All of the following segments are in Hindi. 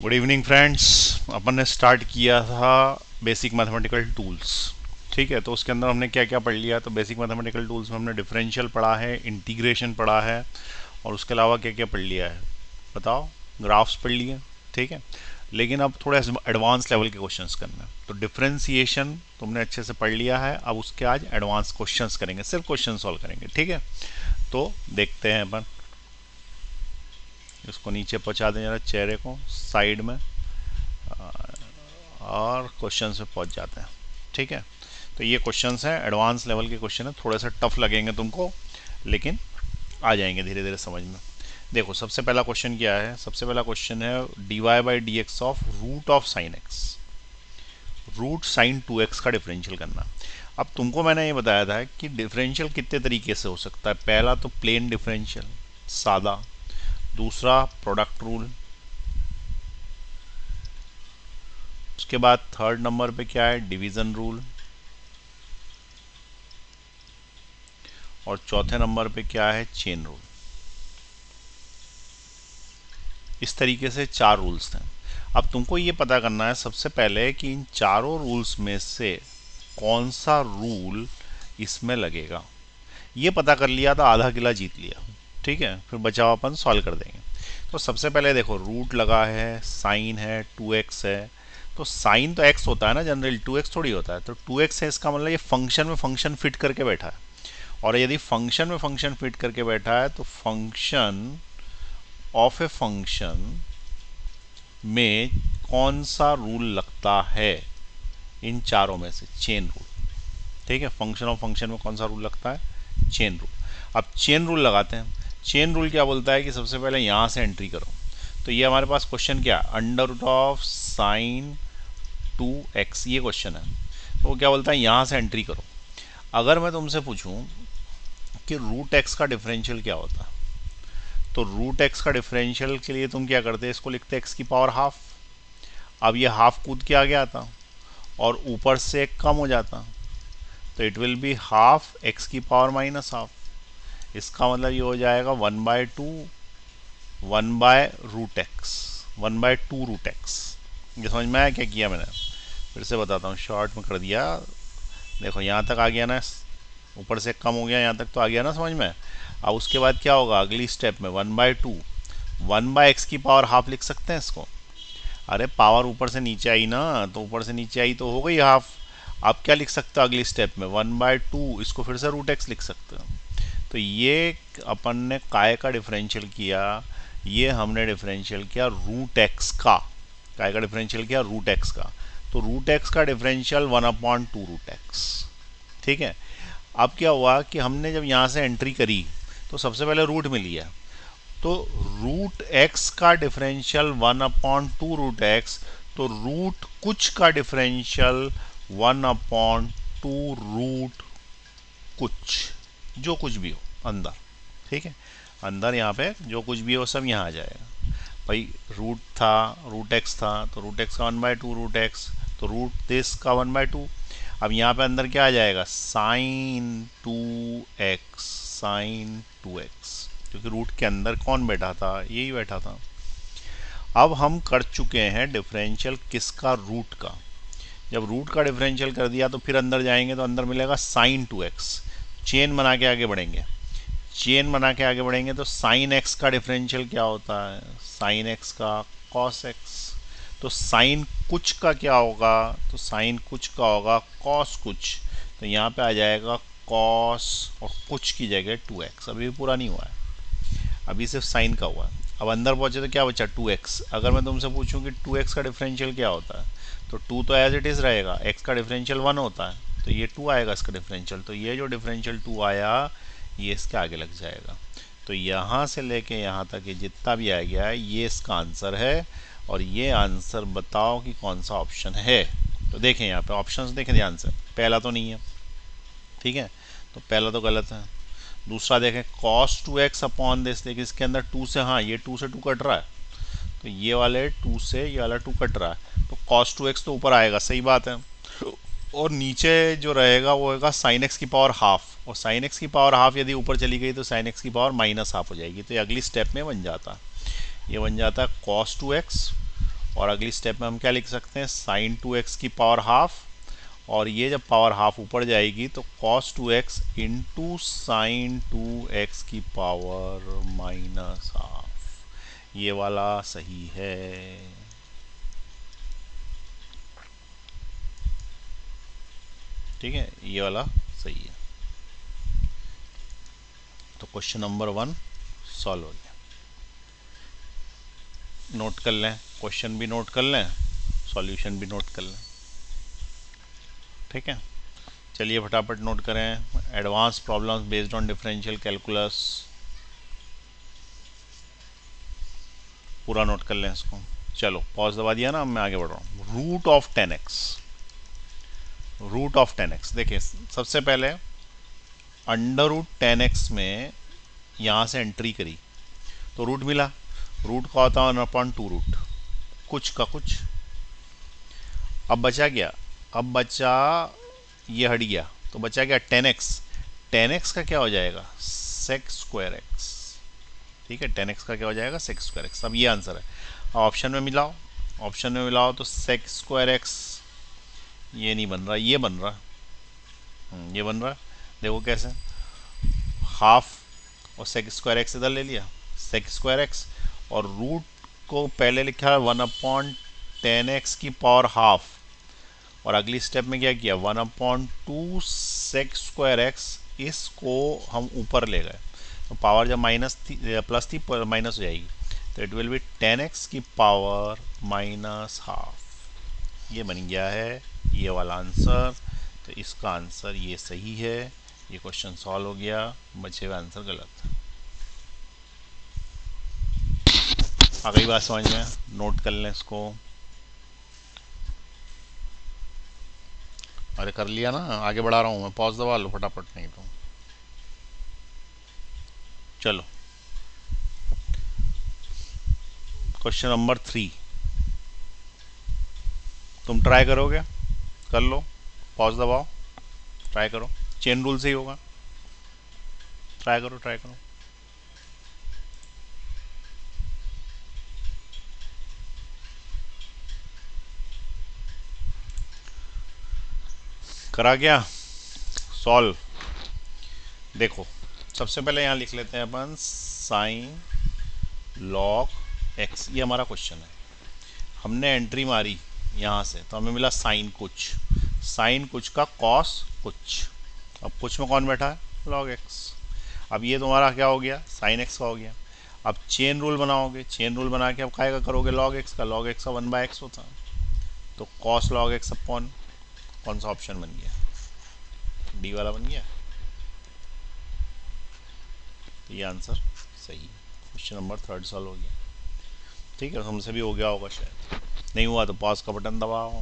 Good evening friends. अपन ने स्टार्ट किया था बेसिक मैथमेटिकल टूल्स। ठीक है, तो उसके अंदर हमने क्या क्या पढ़ लिया। तो बेसिक मैथमेटिकल टूल्स में हमने डिफरेंशियल पढ़ा है, इंटीग्रेशन पढ़ा है, और उसके अलावा क्या क्या पढ़ लिया है बताओ। ग्राफ्स पढ़ लिए। ठीक है, लेकिन अब थोड़े एडवांस लेवल के क्वेश्चंस करना है। तो डिफरेंशिएशन तुमने अच्छे से पढ़ लिया है, अब उसके आज एडवांस क्वेश्चंस करेंगे, सिर्फ क्वेश्चन सॉल्व करेंगे। ठीक है, तो देखते हैं अपन। इसको नीचे पहुंचा दें जरा, चेहरे को साइड में, और क्वेश्चन पे पहुंच जाते हैं। ठीक है, तो ये क्वेश्चंस हैं, एडवांस लेवल के क्वेश्चन है, थोड़े से टफ लगेंगे तुमको, लेकिन आ जाएंगे धीरे धीरे समझ में। देखो, सबसे पहला क्वेश्चन क्या है। सबसे पहला क्वेश्चन है d y by d x of root of sine x, root sine 2x का डिफरेंशियल करना। अब तुमको मैंने ये बताया था कि डिफरेंशियल कितने तरीके से हो सकता है। पहला तो प्लेन डिफरेंशियल, सादा। दूसरा प्रोडक्ट रूल। उसके बाद थर्ड नंबर पे क्या है, डिवीजन रूल। और चौथे नंबर पे क्या है, चेन रूल। इस तरीके से चार रूल्स थे। अब तुमको ये पता करना है सबसे पहले कि इन चारों रूल्स में से कौन सा रूल इसमें लगेगा। ये पता कर लिया तो आधा किला जीत लिया। ठीक है, फिर बचाव अपन सॉल्व कर देंगे। तो सबसे पहले देखो, रूट लगा है, साइन है, 2x है। तो साइन तो x होता है ना जनरल, 2x थोड़ी होता है। तो 2x है, इसका मतलब ये फंक्शन में फंक्शन फिट करके बैठा है। और यदि फंक्शन में फंक्शन फिट करके बैठा है तो फंक्शन ऑफ ए फंक्शन में कौन सा रूल लगता है इन चारों में से, चेन रूल। ठीक है, फंक्शन ऑफ फंक्शन में कौन सा रूल लगता है, चेन रूल। अब चेन रूल लगाते हैं। चेन रूल क्या बोलता है कि सबसे पहले यहाँ से एंट्री करो। तो ये हमारे पास क्वेश्चन क्या, under root of sine 2x, ये क्वेश्चन है। तो वो क्या बोलता है, यहाँ से एंट्री करो। अगर मैं तुमसे पूछूं कि रूट एक्स का डिफरेंशियल क्या होता है, तो रूट एक्स का डिफरेंशियल के लिए तुम क्या करते हैं, इसको लिखते हैं एक्स की पावर हाफ। अब ये हाफ कूद के आ गया था और ऊपर से एक कम हो जाता, तो it will be half x की पावर माइनस हाफ। इसका मतलब ये हो जाएगा 1/2, 1/√x, 1/2√x। ये समझ में आया क्या किया मैंने? फिर से बताता हूँ, शॉर्ट में कर दिया। देखो यहाँ तक आ गया ना, ऊपर से कम हो गया, यहाँ तक तो आ गया ना समझ में। अब उसके बाद क्या होगा, अगली स्टेप में 1/2, 1/x की पावर हाफ लिख सकते हैं इसको। अरे पावर ऊपर से नीचे आई ना, तो ऊपर से नीचे आई तो हो गई हाफ। आप क्या लिख सकते हो अगली स्टेप में, 1/2, इसको फिर से √x लिख सकते हो। तो ये अपन ने काय का डिफरेंशियल किया, ये हमने डिफरेंशियल किया √x का। काय का डिफरेंशियल किया √x का। तो √x का डिफरेंशियल 1/2√x। ठीक है, अब क्या हुआ कि हमने जब यहाँ से एंट्री करी तो सबसे पहले रूट में लिया। तो रूट एक्स का डिफरेंशियल 1/2√x, तो रूट कुछ का डिफरेंशियल 1/2 रूट कुछ, जो कुछ भी हो अंदर। ठीक है, अंदर यहाँ पे जो कुछ भी हो सब यहाँ आ जाएगा। भाई रूट था, रूट एक्स था, तो रूट एक्स का 1/2√x, तो रूट दिस का 1/2। अब यहाँ पे अंदर क्या आ जाएगा, sin 2x, sin 2x, क्योंकि रूट के अंदर कौन बैठा था, यही बैठा था। अब हम कर चुके हैं डिफरेंशियल किसका, रूट का। जब रूट का डिफरेंशियल कर दिया तो फिर अंदर जाएंगे तो अंदर मिलेगा sin 2x। चेन बना के आगे बढ़ेंगे, चेन बना के आगे बढ़ेंगे तो साइन एक्स का डिफरेंशियल क्या होता है, साइन एक्स का कॉस एक्स। तो साइन कुछ का क्या होगा, तो साइन कुछ का होगा कॉस कुछ। तो यहाँ पे आ जाएगा कॉस और कुछ की जगह 2x। अभी भी पूरा नहीं हुआ है, अभी सिर्फ साइन का हुआ है। अब अंदर पहुंचे तो क्या बचा, 2x। अगर मैं तुमसे पूछूं कि 2x का डिफरेंशियल क्या होता है, तो 2 तो एज इट इज़ रहेगा, x का डिफरेंशियल 1 होता है, तो ये 2 आएगा इसका डिफरेंशियल। तो ये जो डिफरेंशियल 2 आया, ये इसके आगे लग जाएगा। तो यहाँ से लेके यहाँ तक ये जितना भी आ गया है, ये इसका आंसर है। और ये आंसर बताओ कि कौन सा ऑप्शन है। तो देखें यहाँ पे ऑप्शंस देखें ध्यान से, पहला तो नहीं है। ठीक है, तो पहला तो गलत है। दूसरा देखें कॉस 2x अपॉन दिस, देखिए इसके अंदर 2 से, हाँ ये 2 से 2 कट रहा है, तो ये वाले 2 से ये वाला 2 कट रहा है, तो cos 2x तो ऊपर आएगा, सही बात है। और नीचे जो रहेगा वो होगा sin x की पावर हाफ, और sin x की पावर हाफ यदि ऊपर चली गई तो sin x की पावर माइनस हाफ हो जाएगी। तो ये अगली स्टेप में बन जाता है, ये बन जाता है cos 2x और अगली स्टेप में हम क्या लिख सकते हैं, साइन 2x की पावर हाफ, और ये जब पावर हाफ ऊपर जाएगी तो cos 2x into sine 2x की पावर माइनस हाफ। ये वाला सही है। ठीक है, ये वाला सही है। तो क्वेश्चन नंबर 1 सॉल्व हो गया। नोट कर लें, क्वेश्चन भी नोट कर लें, सॉल्यूशन भी नोट कर लें। ठीक है, चलिए फटाफट नोट करें। Advance problems based on differential calculus, पूरा नोट कर लें इसको। चलो पॉज दबा दिया ना, अब मैं आगे बढ़ रहा हूँ। Root of 10x, root of 10x देखिए, सबसे पहले अंडर रूट 10x में यहाँ से एंट्री करी तो रूट मिला। रूट का होता है 1/2 रूट, कुछ का कुछ। अब बचा क्या, अब बचा ये हट गया तो बचा क्या 10x। 10x का क्या हो जाएगा, सेक स्क्वायर एक्स। ठीक है, 10x का क्या हो जाएगा, सेक स्क्वायर एक्स। अब ये आंसर है। अब ऑप्शन में मिलाओ, ऑप्शन में मिलाओ तो सेक स्क्वायर एक्स, ये नहीं बन रहा, ये बन रहा, ये बन रहा। देखो कैसे, हाफ और सेक स्क्वायर एक्स इधर ले लिया, सेक स्क्वायर एक्स, और रूट को पहले लिखा है 1/10x की पावर हाफ, और अगली स्टेप में क्या किया 1/2 सेक स्क्वायर एक्स, इसको हम ऊपर ले गए तो पावर जब माइनस थी प्लस थी माइनस हो जाएगी, तो इट विल बी 10x की पावर माइनस हाफ। ये बन गया है ये वाला आंसर। तो इसका आंसर ये सही है। ये क्वेश्चन सॉल्व हो गया, बचे हुए आंसर गलत। आ गई बात समझ में, नोट कर लें इसको। अरे कर लिया ना, आगे बढ़ा रहा हूँ मैं, पॉज दबा लो फटाफट, नहीं तो। चलो क्वेश्चन नंबर 3, तुम ट्राई करोगे, कर लो, पॉज दबाओ, ट्राई करो, चेन रूल से ही होगा, ट्राई करो ट्राई करो। करा गया सॉल्व। देखो सबसे पहले यहाँ लिख लेते हैं अपन साइन लॉग एक्स, ये हमारा क्वेश्चन है। हमने एंट्री मारी यहाँ से तो हमें मिला साइन कुछ, साइन कुछ का कॉस कुछ। अब कुछ में कौन बैठा है, लॉग एक्स। अब ये तुम्हारा क्या हो गया, साइन एक्स का हो गया। अब चेन रूल बनाओगे, चेन रूल बना के अब काय का करोगे, लॉग एक्स का। लॉग एक्स का 1/x होता है, तो कॉस लॉग एक्स अपॉन, कौन सा ऑप्शन बन गया, डी वाला बन गया। तो ये आंसर सही है। क्वेश्चन नंबर 3 सॉल्व हो गया। ठीक है, हमसे भी हो गया होगा शायद, नहीं हुआ तो पॉज का बटन दबाओ।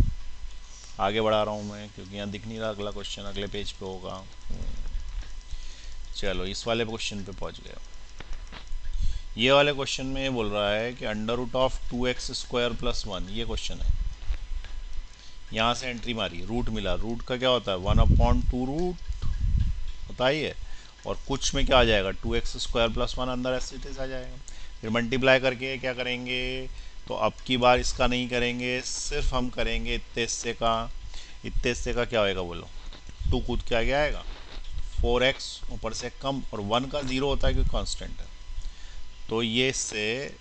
आगे बढ़ा रहा हूँ मैं क्योंकि यहाँ दिख नहीं रहा, अगला क्वेश्चन अगले पेज पे होगा। चलो इस वाले क्वेश्चन पे पहुँच गया। ये वाले क्वेश्चन में ये बोल रहा है कि अंडर रूट ऑफ 2x² + 1, ये क्वेश्चन है। यहाँ से एंट्री मारी, रूट मिला, रूट का क्या होता है 1/2 रूट होता ही है, और कुछ में क्या आ जाएगा 2x² + 1 अंदर ऐसे आ जाएगा। फिर मल्टीप्लाई करके क्या करेंगे, तो अब की बार इसका नहीं करेंगे, सिर्फ हम करेंगे इतने हिस्से का। इतने हिस्से का क्या होएगा बोलो, 2 कूद के आगे आएगा, 4x ऊपर से कम, और 1 का 0 होता है क्योंकि कांस्टेंट है, तो ये इससे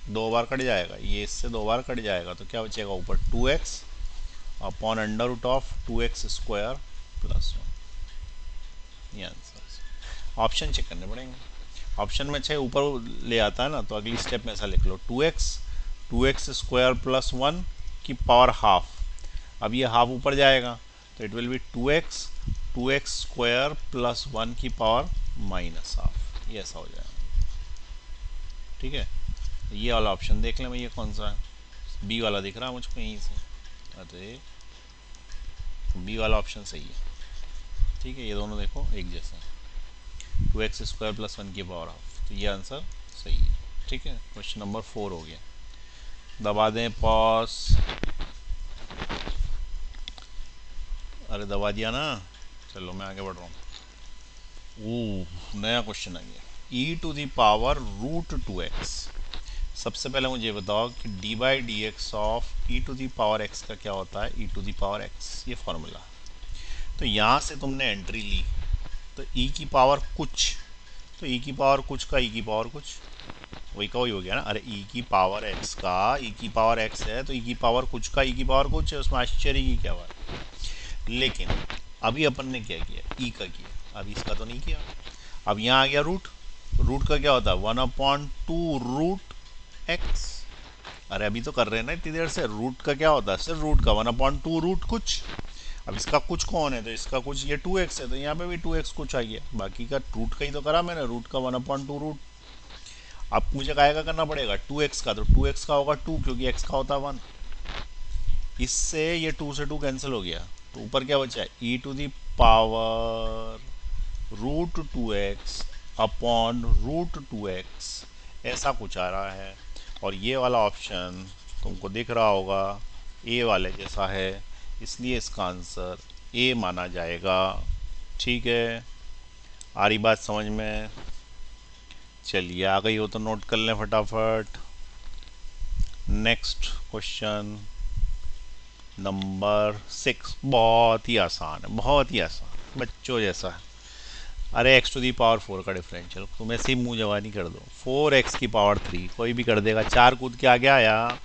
2 बार कट जाएगा, ये इससे 2 बार कट जाएगा, तो क्या बचेगा ऊपर 2x upon under root of 2x² + 1। ये आंसर। ऑप्शन चेक करने पड़ेंगे, ऑप्शन में चाहे ऊपर ले आता है ना, तो अगली स्टेप में ऐसा लिख लो 2x² + 1 की पावर हाफ। अब ये हाफ ऊपर जाएगा तो इट विल बी 2x² + 1 की पावर माइनस हाफ, ये ऐसा हो जाएगा। ठीक है, ये वाला ऑप्शन देख लें, ये कौन सा है, बी वाला दिख रहा है मुझको यहीं से, अरे बी वाला ऑप्शन सही है। ठीक है, ये दोनों देखो एक जैसे, 2x² + 1 की पावर हाफ, तो ये आंसर सही है। ठीक है, क्वेश्चन नंबर 4 हो गया। दबा दें पॉज, अरे दबा दिया ना। चलो मैं आगे बढ़ रहा हूँ। ओह नया क्वेश्चन आ गया, e⁻√2x सबसे पहले मुझे बताओ कि d by d x of e to the power x का क्या होता है, e to the power x, ये फॉर्मूला। तो यहाँ से तुमने एंट्री ली, तो ई की पावर कुछ, तो ई की पावर कुछ का ई की पावर कुछ, वही का वही हो गया ना। अरे ई की पावर एक्स का ई की पावर एक्स है, तो ई की पावर कुछ का ई की पावर कुछ है, उसमें आश्चर्य की क्या बात। लेकिन अभी अपन ने क्या किया, ई का किया, अभी इसका तो नहीं किया। अब यहाँ आ गया रूट, रूट का क्या होता है 1/2 रूट एक्स। अरे अभी तो कर रहे हैं ना इतनी देर से, रूट का क्या होता है सिर्फ रूट का 1/2 रूट कुछ। अब इसका कुछ कौन है, तो इसका कुछ ये 2x है, तो यहाँ पे भी 2x कुछ आ गया, बाकी का रूट का ही तो करा मैंने, रूट का 1/2 रूट। अब मुझे काय का करना पड़ेगा 2x का, तो 2x का होगा 2 क्योंकि x का होता है 1। इससे ये 2 से 2 कैंसिल हो गया, तो ऊपर क्या बचा है e to the power root 2x upon root 2x, ऐसा कुछ आ रहा है। और ये वाला ऑप्शन तुमको दिख रहा होगा ए वाले जैसा है, इसलिए इसका आंसर ए माना जाएगा। ठीक है, आ रही बात समझ में? चलिए आ गई हो तो नोट कर लें फटाफट। नेक्स्ट क्वेश्चन नंबर 6, बहुत ही आसान है, बहुत ही आसान, बच्चों जैसा है। अरे एक्स टू दी पावर 4 का डिफरेंशियल तुम ऐसे ही मुंह जवानी कर दो, 4x की पावर 3 कोई भी कर देगा, 4 कूद के आ गया आया,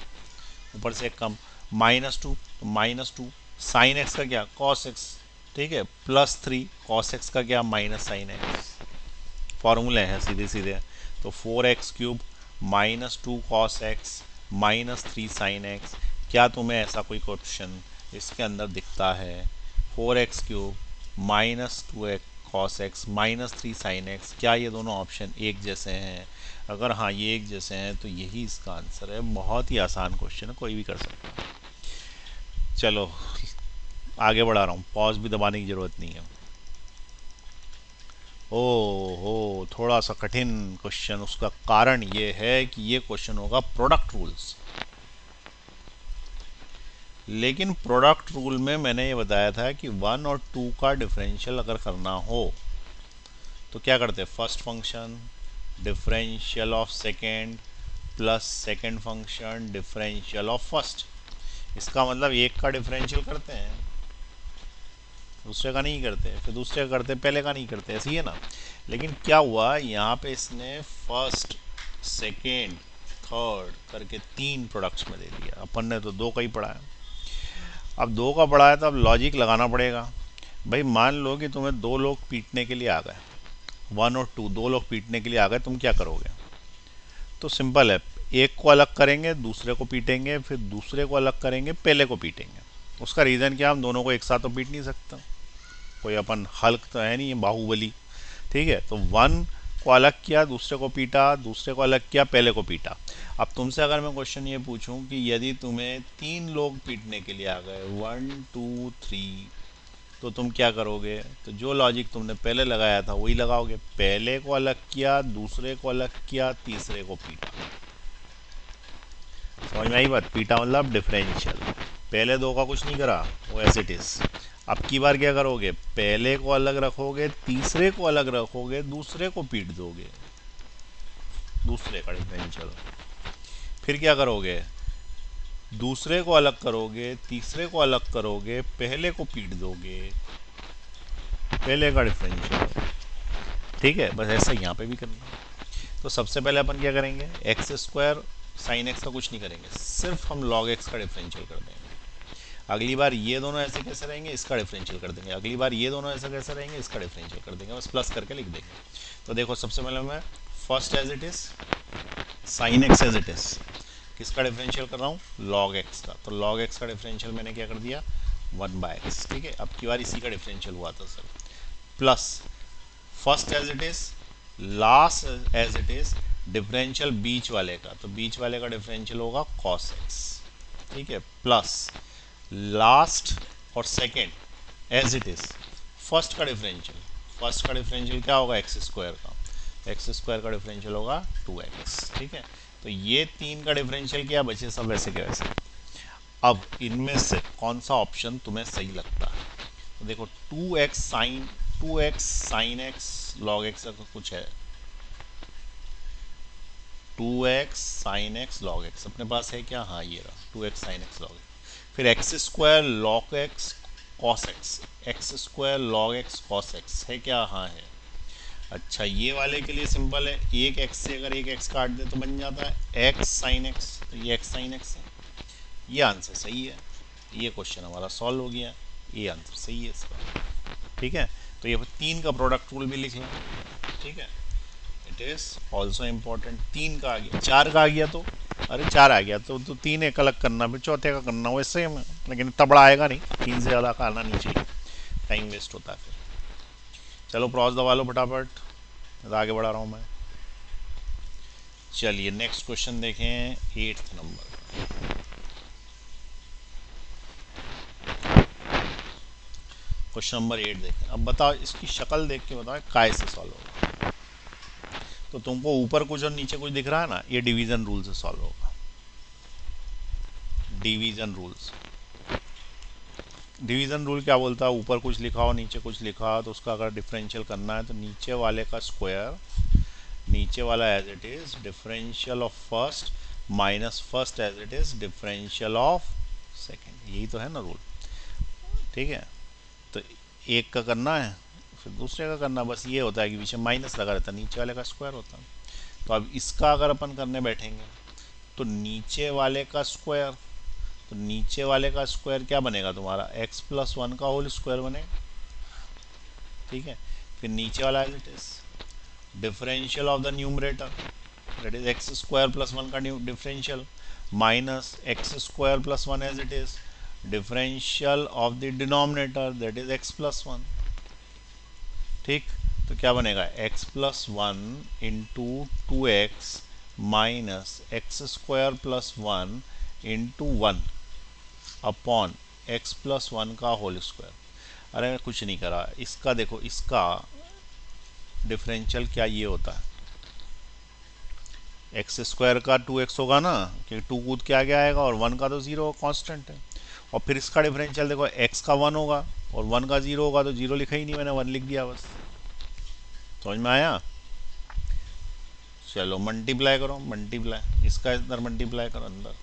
ऊपर से एक कम, -2 तो -2 साइन एक्स का क्या कॉस एक्स, ठीक है, +3 कॉस एक्स का क्या माइनस साइन एक्स, फॉर्मूले हैं सीधे सीधे। तो 4x³ -2 cos x -3 sine x. क्या तुम्हें ऐसा कोई क्वेश्चन इसके अंदर दिखता है 4x³ -2x cos x -3 sine x, क्या ये दोनों ऑप्शन एक जैसे हैं? अगर हाँ ये एक जैसे हैं तो यही इसका आंसर है। बहुत ही आसान क्वेश्चन है, कोई भी कर सकता है। चलो आगे बढ़ा रहा हूँ, पॉज भी दबाने की ज़रूरत नहीं है। हो थोड़ा सा कठिन क्वेश्चन, उसका कारण ये है कि ये क्वेश्चन होगा प्रोडक्ट रूल्स। लेकिन प्रोडक्ट रूल में मैंने ये बताया था कि 1 और 2 का डिफरेंशियल अगर करना हो तो क्या करते हैं, first function differential of second plus second function differential of first. इसका मतलब एक का डिफरेंशियल करते हैं, दूसरे का नहीं करते, फिर दूसरे का करते, पहले का नहीं करते, ऐसी है ना। लेकिन क्या हुआ यहाँ पे इसने फर्स्ट सेकेंड थर्ड करके 3 प्रोडक्ट्स में दे दिया, अपन ने तो 2 का ही पढ़ा है। अब 2 का पढ़ा है तो अब लॉजिक लगाना पड़ेगा। भाई मान लो कि तुम्हें 2 लोग पीटने के लिए आ गए, 1 और 2 2 लोग पीटने के लिए आ गए, तुम क्या करोगे? तो सिंपल है, एक को अलग करेंगे दूसरे को पीटेंगे, फिर दूसरे को अलग करेंगे पहले को पीटेंगे। उसका रीज़न क्या, हम दोनों को एक साथ तो पीट नहीं सकता, कोई अपन हल्क तो है नहीं बाहुबली, ठीक है। तो 1 को अलग किया, दूसरे को पीटा, दूसरे को अलग किया, पहले को पीटा। अब तुमसे अगर मैं क्वेश्चन ये पूछूं कि यदि तुम्हें 3 लोग पीटने के लिए आ गए 1 2 3, तो तुम क्या करोगे? तो जो लॉजिक तुमने पहले लगाया था वही लगाओगे, पहले को अलग किया, दूसरे को अलग किया, तीसरे को पीटा। समझ में आई बात? पीटा मतलब डिफरेंशियल, पहले 2 का कुछ नहीं करा, वो एज इट इज। अब की बार क्या करोगे, पहले को अलग रखोगे, तीसरे को अलग रखोगे, दूसरे को पीट दोगे, दूसरे का डिफरेंशियल। फिर क्या करोगे, दूसरे को अलग करोगे, तीसरे को अलग करोगे, पहले को पीट दोगे, पहले का डिफरेंशियल। ठीक है, बस ऐसा यहाँ पे भी करना। तो सबसे पहले अपन क्या करेंगे, x² साइन एक्स का कुछ नहीं करेंगे, सिर्फ हम log x का डिफरेंशियल कर देंगे। अगली बार ये दोनों ऐसे कैसे रहेंगे, इसका डिफरेंशियल कर देंगे। अगली बार ये दोनों ऐसे कैसे रहेंगे, इसका डिफरेंशियल कर देंगे, बस प्लस करके लिख देंगे। तो देखो सबसे पहले मैं first as it is sine x as it is, किसका डिफरेंशियल कर रहा हूँ, log x का। तो log x का डिफरेंशियल मैंने क्या कर दिया 1/x, ठीक है। अब की बार इसी का डिफरेंशियल हुआ था sir, plus first as it is, last as it is, differential बीच वाले का, तो बीच वाले का डिफरेंशियल होगा cos x, ठीक है, प्लस लास्ट और second as it is, first का डिफरेंशियल, फर्स्ट का डिफरेंशियल क्या होगा x² का, x² का डिफरेंशियल होगा 2x, ठीक है। तो ये 3 का डिफरेंशियल क्या बचे, सब वैसे के वैसे। अब इनमें से कौन सा ऑप्शन तुम्हें सही लगता है? तो देखो 2x sin x log x का कुछ है, 2x sine x log x अपने पास है क्या? हाँ ये रहा 2x sine x log x. फिर x square log x cos x, x square log x cos x है क्या? हाँ है। अच्छा ये वाले के लिए सिंपल है, एक एक्स से अगर एक एक्स काट दे तो बन जाता है एक्स साइन एक्स, तो ये एक्स साइन एक्स है। ये आंसर सही है, ये क्वेश्चन हमारा सॉल्व हो गया, ये आंसर सही है इसका। ठीक है, तो ये 3 का प्रोडक्ट रूल भी लिख लें। ठीक है, इट इज़ ऑल्सो इम्पॉर्टेंट। 3 का आ गया, 4 का आ गया तो अरे 4 आ गया तो 3 एक अलग करना, फिर चौथे का करना, वैसे में लेकिन इतना बड़ा आएगा नहीं, 3 से ज़्यादा का आना नहीं चाहिए, टाइम वेस्ट होता है फिर। चलो क्रॉस दबा लो फटाफट, आगे बढ़ा रहा हूँ मैं। चलिए नेक्स्ट क्वेश्चन देखें, 8th नंबर। क्वेश्चन नंबर 8 देखें। अब बताओ, इसकी शक्ल देख के बताओ काय से सॉल्व होगा। तो तुमको ऊपर कुछ और नीचे कुछ दिख रहा है ना, ये डिवीजन रूल से सॉल्व होगा। डिवीजन रूल्स, डिवीजन रूल क्या बोलता है? ऊपर कुछ लिखा हो नीचे कुछ लिखा हो तो उसका अगर डिफरेंशियल करना है तो नीचे वाले का स्क्वायर, नीचे वाला as it is differential of first minus first as it is differential of second, यही तो है ना रूल। ठीक है, तो एक का करना है फिर दूसरे का करना, बस ये होता है कि पीछे माइनस लगा रहता है, नीचे वाले का स्क्वायर होता है। तो अब इसका अगर अपन करने बैठेंगे तो नीचे वाले का स्क्वायर, तो नीचे वाले का स्क्वायर क्या बनेगा तुम्हारा? x प्लस 1 का होल स्क्वायर बनेगा। ठीक है, फिर नीचे वाला as it is differential of the numerator, that is x square plus 1 का differential minus x square plus 1 as it is differential of the denominator, that is x plus 1। ठीक, तो क्या बनेगा? x plus 1 into 2x minus x square plus 1 into 1 upon x plus 1 का होल स्क्वायर। अरे मैं कुछ नहीं करा, इसका देखो, इसका डिफरेंशियल क्या ये होता है, एक्स स्क्वायर का 2x होगा ना, कि 2 कूद के आगे आएगा और 1 का तो 0 कांस्टेंट है। और फिर इसका डिफरेंशियल देखो, x का 1 होगा और 1 का 0 होगा, तो 0 लिखा ही नहीं मैंने, 1 लिख दिया बस। समझ में आया? चलो मल्टीप्लाई करो, मल्टीप्लाई इसका इधर मल्टीप्लाई करो अंदर,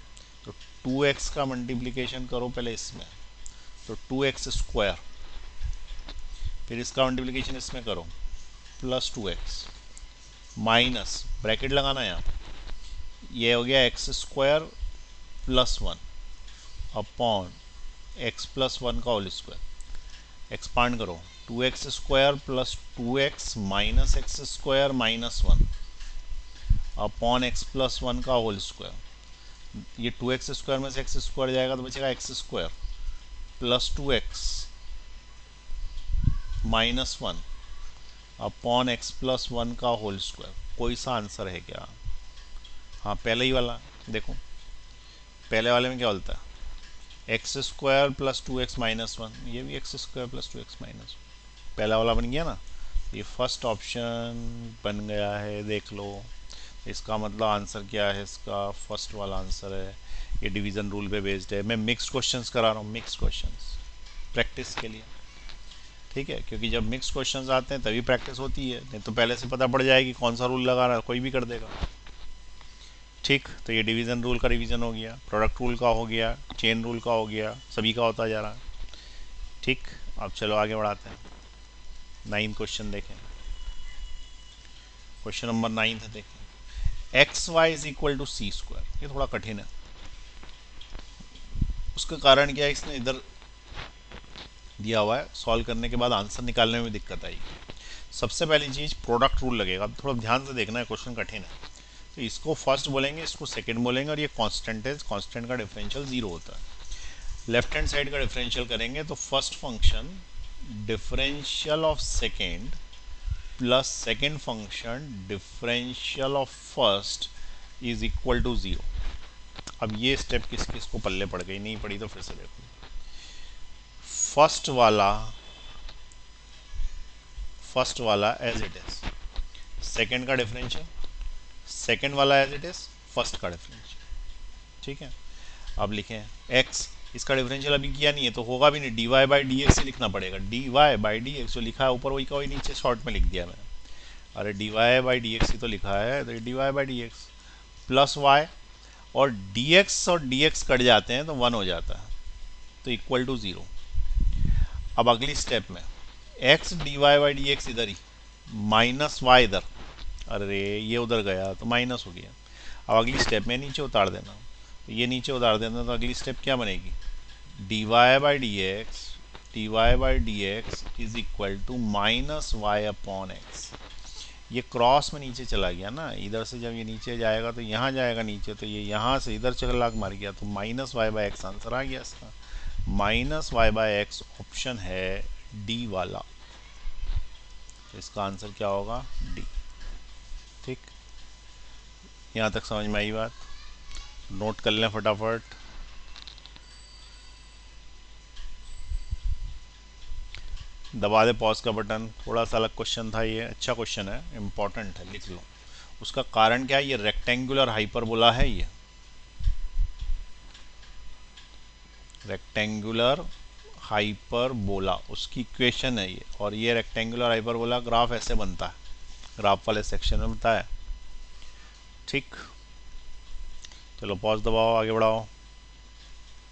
तो 2x का मल्टीप्लिकेशन करो पहले इसमें, तो 2x स्क्वायर, फिर इसका मल्टीप्लिकेशन इसमें करो प्लस 2x माइनस ब्रैकेट लगाना यहाँ, ये हो गया x square plus 1 upon x plus 1 का होल स्क्वायर। एक्सपांड करो, 2x square plus 2x minus x square minus 1 upon x plus 1 का होल स्क्वायर। ये 2x स्क्वायर में से एक्स स्क्वायर जाएगा तो बचेगा x square plus 2x minus 1 upon x plus 1 का होल स्क्वायर। कोई सा आंसर है क्या? हाँ पहले ही वाला देखो, पहले वाले में क्या बोलता है? X square plus 2x minus 1, ये भी x square plus 2x minus 1, पहला वाला बन गया ना। ये फर्स्ट ऑप्शन बन गया है, देख लो। इसका मतलब आंसर क्या है? इसका फर्स्ट वाला आंसर है। ये डिवीज़न रूल पे बेस्ड है। मैं मिक्स्ड क्वेश्चंस करा रहा हूँ, मिक्स्ड क्वेश्चंस प्रैक्टिस के लिए। ठीक है, क्योंकि जब मिक्स क्वेश्चंस आते हैं तभी प्रैक्टिस होती है, नहीं तो पहले से पता पड़ जाएगी कौन सा रूल लगा रहा है, कोई भी कर देगा। ठीक, तो ये डिवीज़न रूल का रिवीजन हो गया, प्रोडक्ट रूल का हो गया, चेन रूल का हो गया, सभी का होता जा रहा है। ठीक, अब चलो आगे बढ़ाते हैं। 9 क्वेश्चन देखें, क्वेश्चन नंबर 9 देखें। X y is equal to c square, ये थोड़ा कठिन है। उसका कारण क्या है? इसने इधर दिया हुआ है, सॉल्व करने के बाद आंसर निकालने में दिक्कत आएगी। सबसे पहली चीज़ प्रोडक्ट रूल लगेगा, अब थोड़ा ध्यान से देखना है, क्वेश्चन कठिन है। तो इसको फर्स्ट बोलेंगे, इसको सेकंड बोलेंगे, और ये कांस्टेंट है, कांस्टेंट का डिफरेंशियल 0 होता है। लेफ्ट हैंड साइड का डिफरेंशियल करेंगे तो first function differential of second plus second function differential of first is equal to 0। अब ये स्टेप किस किस को पल्ले पड़ गई, नहीं पड़ी तो फिर से देखो। फर्स्ट वाला एज इट इज सेकेंड का डिफरेंशियल, सेकेंड वाला एज इट इज फर्स्ट का डिफरेंशियल। ठीक है, अब लिखें x, इसका डिफरेंशियल अभी किया नहीं है तो होगा भी नहीं, dy बाई डी एक्स लिखना पड़ेगा। dy बाई डी एक्स जो लिखा है ऊपर वही का वही नीचे शॉर्ट में लिख दिया मैंने। अरे dy बाई डी एक्स ही तो लिखा है, तो dy by d x plus y, और dx और dx कट जाते हैं तो 1 हो जाता है, तो इक्वल टू 0। अब अगली स्टेप में x dy by d x इधर ही, माइनस वाई इधर, अरे ये उधर गया तो माइनस हो गया। अब अगली स्टेप में नीचे उतार देना, तो ये नीचे उतार देना, तो अगली स्टेप क्या बनेगी, dy by d x is equal to minus y upon x. ये क्रॉस में नीचे चला गया ना, इधर से जब ये नीचे जाएगा तो यहाँ जाएगा नीचे, तो ये यहाँ से इधर चलाक मार गया, तो minus y by x answer आ गया इसका। Minus y by x option है डी वाला, तो इसका आंसर क्या होगा, डी। ठीक, यहाँ तक समझ में आई बात, नोट कर लें फटाफट। दबा दे पॉज का बटन। थोड़ा सा अलग क्वेश्चन था ये, अच्छा क्वेश्चन है, इंपॉर्टेंट है, लिख लो। उसका कारण क्या है, ये रेक्टेंगुलर हाइपरबोला है, ये रेक्टेंगुलर हाइपरबोला उसकी इक्वेशन है ये, और ये रेक्टेंगुलर हाइपरबोला ग्राफ ऐसे बनता है, ग्राफ वाले सेक्शन में बताया। ठीक, चलो पॉज दबाओ, आगे बढ़ाओ।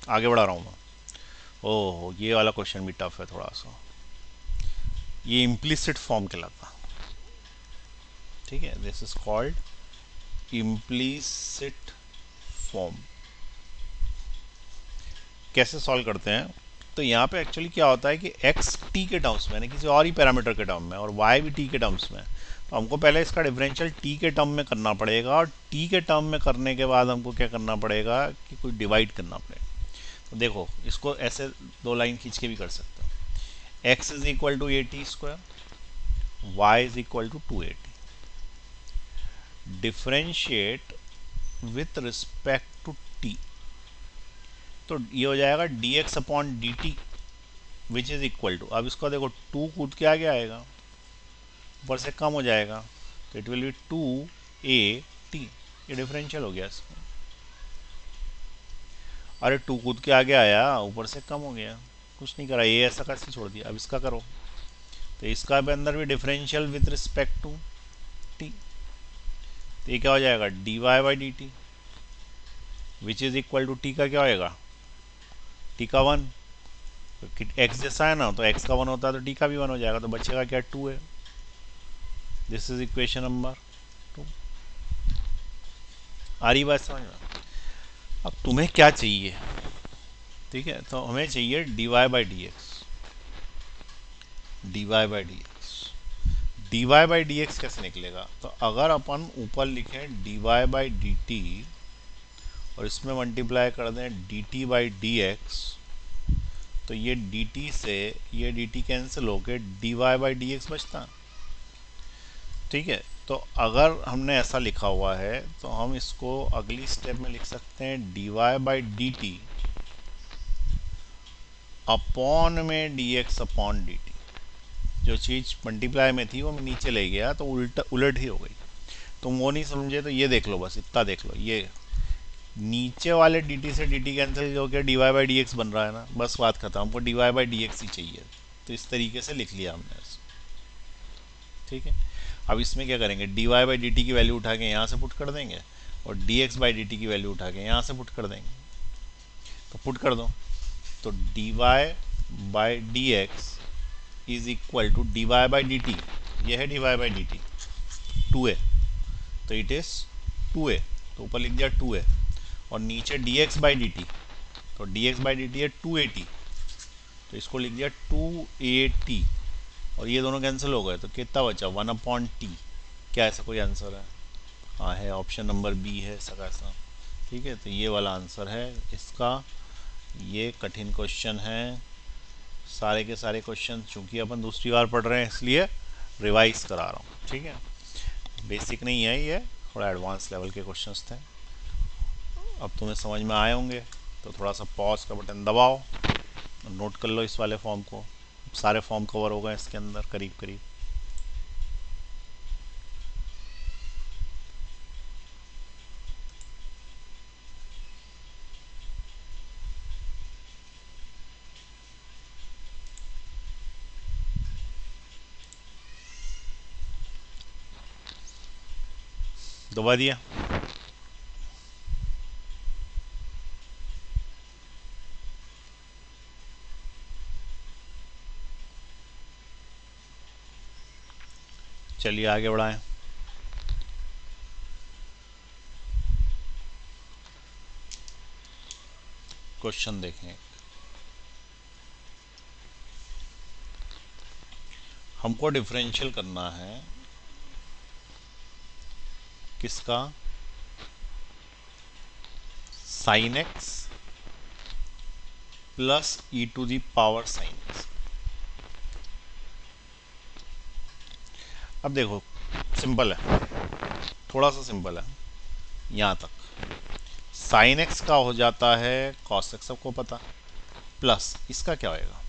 आगे बढ़ा रहा हूँ मैं। ओह, ये वाला क्वेश्चन भी टफ है थोड़ा सा, ये इम्प्लिसिट फॉर्म कहलाता। ठीक है, this is called implicit form. कैसे सॉल्व करते हैं, तो यहाँ पे एक्चुअली क्या होता है कि x t के टर्म्स में, यानी किसी और ही पैरामीटर के टर्म में, और y भी t के टर्म्स में, तो हमको पहले इसका डिफरेंशियल t के टर्म में करना पड़ेगा, और t के टर्म में करने के बाद हमको क्या करना पड़ेगा कि कोई डिवाइड करना पड़ेगा। तो देखो, इसको ऐसे दो लाइन खींच के भी कर सकते हो, x is equal to a t square, y is equal to 2at, differentiate with respect to t, तो ये हो जाएगा dx upon d t which is equal to, अब इसको देखो 2 कूद के आगे आएगा, ऊपर से कम हो जाएगा, तो इट विल बी 2at, ये डिफरेंशियल हो गया इसमें। अरे 2 कूद के आगे आया, ऊपर से कम हो गया, कुछ नहीं करा, ये ऐसा कैसे छोड़ दिया। अब इसका करो, तो इसका भी अंदर भी differential with respect to t, तो ये क्या हो जाएगा, dy by d t which is equal to t का क्या होएगा, टी का 1, तो एक्स जैसा है ना, तो एक्स का 1 होता है तो टी का भी 1 हो जाएगा, तो बचेगा क्या, 2 है। This is equation number 2। आ रही बात समझ में। अब तुम्हें क्या चाहिए, ठीक है, तो हमें चाहिए dy by d x, dy by d x. dy by d x कैसे निकलेगा, तो अगर अपन ऊपर लिखें dy बाई डी टी और इसमें मल्टीप्लाई कर दें dt बाई डी एक्स, तो ये dt से ये dt कैंसिल होकर dy बाई डी एक्स बचता। ठीक है, तो अगर हमने ऐसा लिखा हुआ है तो हम इसको अगली स्टेप में लिख सकते हैं dy by d T upon में dx अपॉन डी टी। जो चीज़ मल्टीप्लाई में थी वो मैं नीचे ले गया, तो उलट ही हो गई। तुम वो नहीं समझे तो ये देख लो, बस इतना देख लो, ये नीचे वाले dt से dt कैंसिल हो गया, dy बाई डी एक्स बन रहा है ना, बस बात खत्म, हमको dy बाई डी एक्स ही चाहिए, तो इस तरीके से लिख लिया हमने इसे। ठीक है, अब इसमें क्या करेंगे, dy बाई डी टी की वैल्यू उठा के यहाँ से पुट कर देंगे, और dx बाई डी टी की वैल्यू उठा के यहाँ से पुट कर देंगे, तो पुट कर दो, तो dy by d x is equal to dy by d t, यह है dy by d T 2a, तो इट इज़ 2a, तो ऊपर लिख दिया 2a, और नीचे dx बाई डी टी, तो dx बाई डी टी है 2at, तो इसको लिख दिया 2at, और ये दोनों कैंसिल हो गए, तो कितना बचा 1 अपॉन टी। क्या ऐसा कोई आंसर है, हाँ है, ऑप्शन नंबर बी है इसका ऐसा। ठीक है, तो ये वाला आंसर है इसका। ये कठिन क्वेश्चन है, सारे के सारे क्वेश्चन चूंकि अपन दूसरी बार पढ़ रहे हैं इसलिए रिवाइज करा रहा हूँ। ठीक है, बेसिक नहीं है ये, थोड़ा एडवांस लेवल के क्वेश्चंस थे। अब तुम्हें समझ में आए होंगे, तो थोड़ा सा पॉज का बटन दबाओ, नोट कर लो इस वाले फॉर्म को। सारे फॉर्म कवर हो गए इसके अंदर करीब करीब। दबा दिया। चलिए आगे बढ़ाएं। क्वेश्चन देखें। हमको डिफरेंशियल करना है किसका, sine x plus e to the power sine x. अब देखो सिंपल है, थोड़ा सा सिंपल है यहाँ तक। साइन एक्स का हो जाता है कॉस एक्स, सबको पता, प्लस इसका क्या होएगा।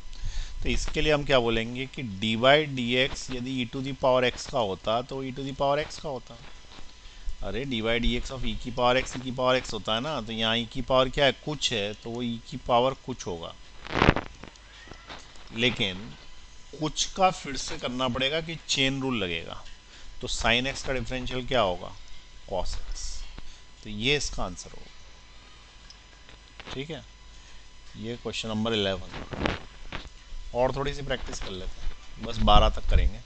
तो इसके लिए हम क्या बोलेंगे कि डी बाई डी एक्स यदि e to the power x का होता तो e to the power x का होता। अरे d by d x of e की पावर एक्स, ई की पावर एक्स होता है ना, तो यहाँ ई की पावर क्या है, कुछ है, तो वो ई की पावर कुछ होगा। लेकिन कुछ का फिर से करना पड़ेगा कि चेन रूल लगेगा, तो साइन एक्स का डिफरेंशियल क्या होगा, कॉस एक्स। तो ये इसका आंसर होगा। ठीक है, ये क्वेश्चन नंबर 11। और थोड़ी सी प्रैक्टिस कर लेते हैं, बस 12 तक करेंगे।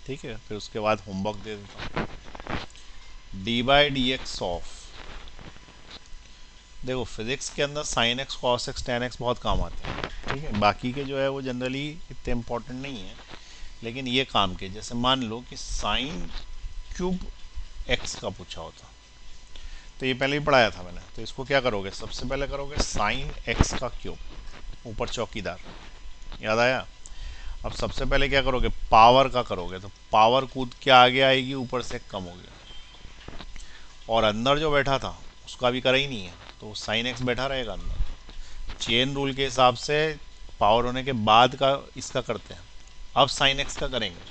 ठीक है, फिर उसके बाद होमवर्क दे देता हूँ। D by d x of, देखो फिजिक्स के अंदर sine x cos x ten x बहुत काम आते हैं। ठीक है, बाकी के जो है वो जनरली इतने इम्पोर्टेंट नहीं है, लेकिन ये काम के, जैसे मान लो कि साइन क्यूब एक्स का पूछा होता, तो ये पहले ही पढ़ाया था मैंने। तो इसको क्या करोगे, सबसे पहले करोगे साइन एक्स का क्यूब, ऊपर चौकीदार, याद आया। अब सबसे पहले क्या करोगे, पावर का करोगे, तो पावर कूद के आगे आएगी, ऊपर से कम हो गया, और अंदर जो बैठा था उसका भी करा ही नहीं है, तो साइन एक्स बैठा रहेगा अंदर। चेन रूल के हिसाब से पावर होने के बाद का इसका करते हैं, अब साइन एक्स का करेंगे,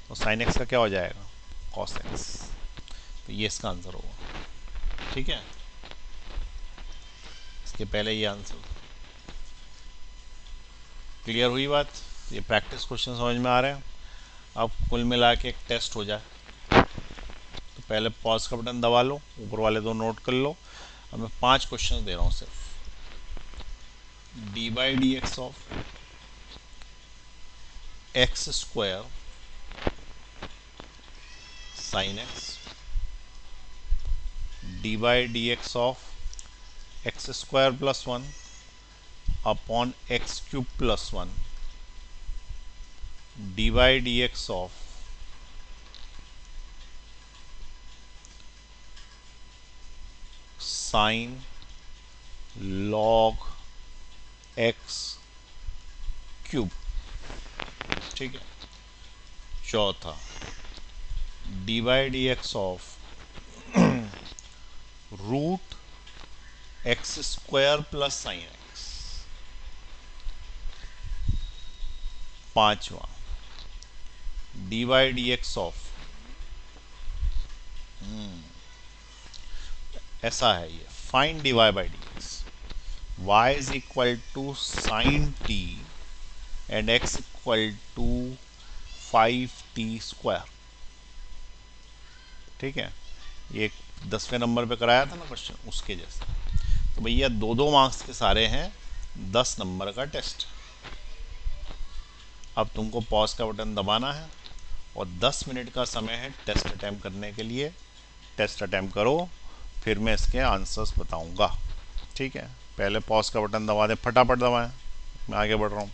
तो साइन एक्स का क्या हो जाएगा, कॉस एक्स। तो ये इसका आंसर होगा। ठीक है, इसके पहले ये आंसर। क्लियर हुई बात। ये प्रैक्टिस क्वेश्चन समझ में आ रहे हैं। अब कुल मिला के एक टेस्ट हो जाए, तो पहले पॉज का बटन दबा लो, ऊपर वाले दो नोट कर लो। अब मैं 5 क्वेश्चन दे रहा हूँ सिर्फ। D by d x of x square sine x, d by d x of x square plus 1 upon x cube plus 1, d by d x of sine log x cube. ठीक है, चौथा d by d x of root x square plus sine x. पांचवा d by d x of, ऐसा है ये, fine d y by d x, y is equal to sign T and x equal to 5t square. ठीक है, ये 10वें नंबर पे कराया था ना क्वेश्चन, उसके जैसे। तो भैया 2-2 मार्क्स के सारे हैं, 10 नंबर का टेस्ट। अब तुमको पॉज का बटन दबाना है और 10 मिनट का समय है टेस्ट अटैम्प्ट करने के लिए। टेस्ट अटैम्प्ट करो, फिर मैं इसके आंसर्स बताऊंगा। ठीक है, पहले पॉज का बटन दबा दें, फटाफट दबाएं, मैं आगे बढ़ रहा हूँ।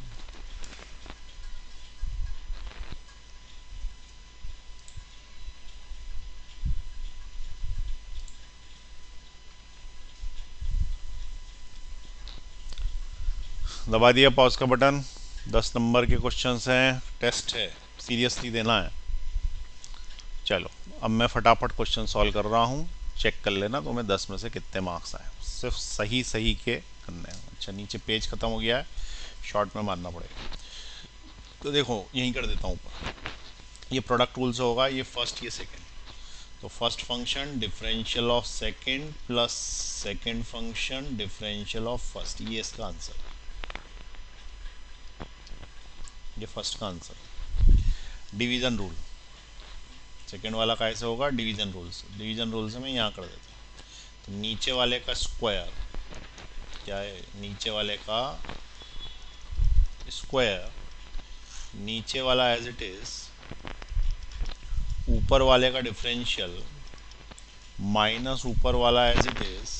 दबा दिया पॉज का बटन। 10 नंबर के क्वेश्चंस हैं, टेस्ट है, सीरियसली देना है। चलो अब मैं फटाफट क्वेश्चन सॉल्व कर रहा हूँ, चेक कर लेना तुम्हें 10 में से कितने मार्क्स आए। सिर्फ सही सही के करने हैं। अच्छा, नीचे पेज खत्म हो गया है, शॉर्ट में मारना पड़ेगा। तो देखो यहीं कर देता हूँ ऊपर, ये प्रोडक्ट रूल से होगा, ये फर्स्ट ये सेकेंड। तो first function differential of second plus second function differential of first, ये इसका आंसर, ये फर्स्ट का आंसर। डिवीजन रूल, सेकेंड वाला कैसे होगा, डिवीजन रूल से। डिवीजन रूल से मैं यहाँ कर देता हूँ। तो नीचे वाले का स्क्वायर क्या है, नीचे वाले का स्क्वायर, नीचे वाला एज इट इज ऊपर वाले का डिफरेंशियल माइनस ऊपर वाला एज इट इज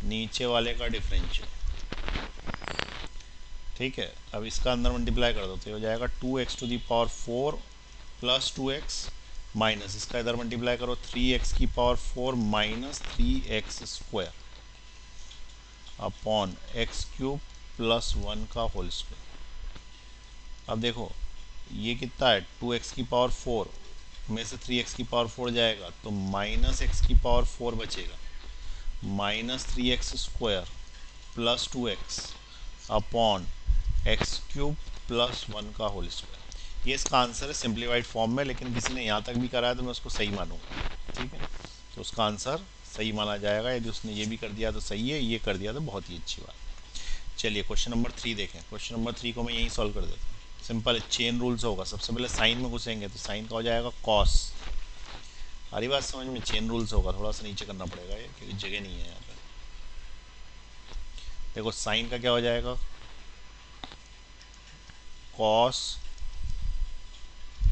नीचे वाले का डिफरेंशियल। ठीक है, अब इसका अंदर मल्टीप्लाई कर दो तो ये हो जाएगा 2x⁴ प्लस 2x माइनस इसका इधर मल्टीप्लाई करो 3x⁴ minus 3x² upon x³ plus 1 का होल स्क्वायर। अब देखो ये कितना है, 2x⁴ में से 3x⁴ जाएगा तो माइनस x⁴ बचेगा, minus 3x² plus 2x upon x³ plus 1 का होल स्क्वायर। ये इसका आंसर है सिंप्लीफाइड फॉर्म में, लेकिन किसी ने यहाँ तक भी कराया तो मैं उसको सही मानूंगा। ठीक है, तो उसका आंसर सही माना जाएगा। यदि उसने ये भी कर दिया तो सही है, ये कर दिया तो बहुत ही अच्छी बात। चलिए क्वेश्चन नंबर 3 देखें। क्वेश्चन नंबर 3 को मैं यहीं सॉल्व कर देता हूँ। सिंपल है, चेन रूल से होगा। सबसे पहले साइन में घुसेंगे तो साइन का हो जाएगा कॉस। हरी बात समझ में, चेन रूल से होगा। थोड़ा सा नीचे करना पड़ेगा ये, क्योंकि जगह नहीं है यहाँ पे। देखो साइन का क्या हो जाएगा, कॉस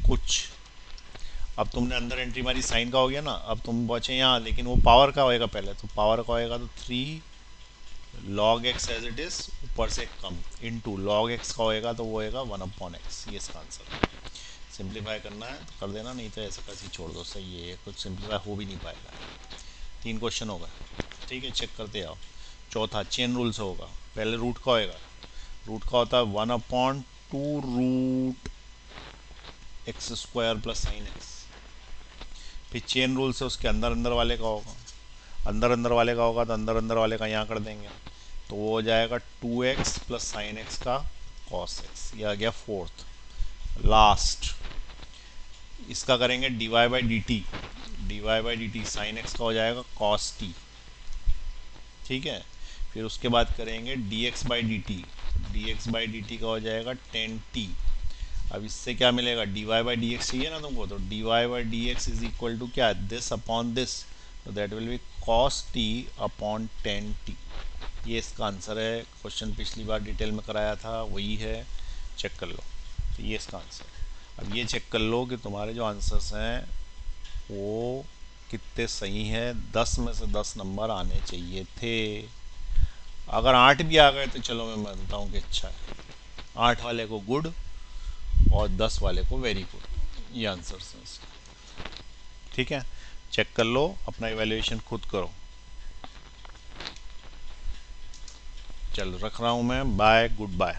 कुछ। अब तुमने अंदर एंट्री मारी साइन का हो गया ना, अब तुम पहुंचे यहाँ, लेकिन वो पावर का होएगा पहले, तो पावर का होएगा तो 3 log x as it is ऊपर से कम इनटू log x का होएगा तो वो होएगा 1/x। ये इसका आंसर है। सिंप्लीफाई करना है तो कर देना, नहीं तो ऐसे कैसे छोड़ दो। सही है, कुछ सिंप्लीफाई हो भी नहीं पाएगा। 3 क्वेश्चन होगा। ठीक है, चेक करते आओ। चौथा चेन रूल से होगा। पहले रूट का होएगा, रूट का होता है 1/2√x² प्लस साइन एक्स। फिर चेन रूल से उसके अंदर अंदर वाले का होगा, अंदर अंदर वाले का होगा तो अंदर अंदर वाले का यहाँ कर देंगे तो वो हो जाएगा 2x प्लस साइन एक्स का कॉस एक्स। ये आ गया फोर्थ। लास्ट इसका करेंगे dy/dt। dy/dt साइन एक्स का हो जाएगा कॉस टी। ठीक है, फिर उसके बाद करेंगे dx/dt। dx/dt का हो जाएगा tan t। अब इससे क्या मिलेगा, dy/dx चाहिए ना तुमको, तो dy/dx इज इक्वल टू क्या, दिस अपॉन दिस, तो that will be cos t upon tan t। ये इसका आंसर है। क्वेश्चन पिछली बार डिटेल में कराया था, वही है, चेक कर लो। तो ये इसका आंसर है। अब ये चेक कर लो कि तुम्हारे जो आंसर्स हैं वो कितने सही हैं। 10 में से 10 नंबर आने चाहिए थे। अगर 8 भी आ गए तो चलो मैं मानता हूँ कि अच्छा है। 8 वाले को गुड और 10 वाले को वेरी गुड। ये आंसर्स हैं इसके। ठीक है, चेक कर लो, अपना इवैल्यूएशन खुद करो। चलो रख रहा हूँ मैं, बाय, गुड बाय।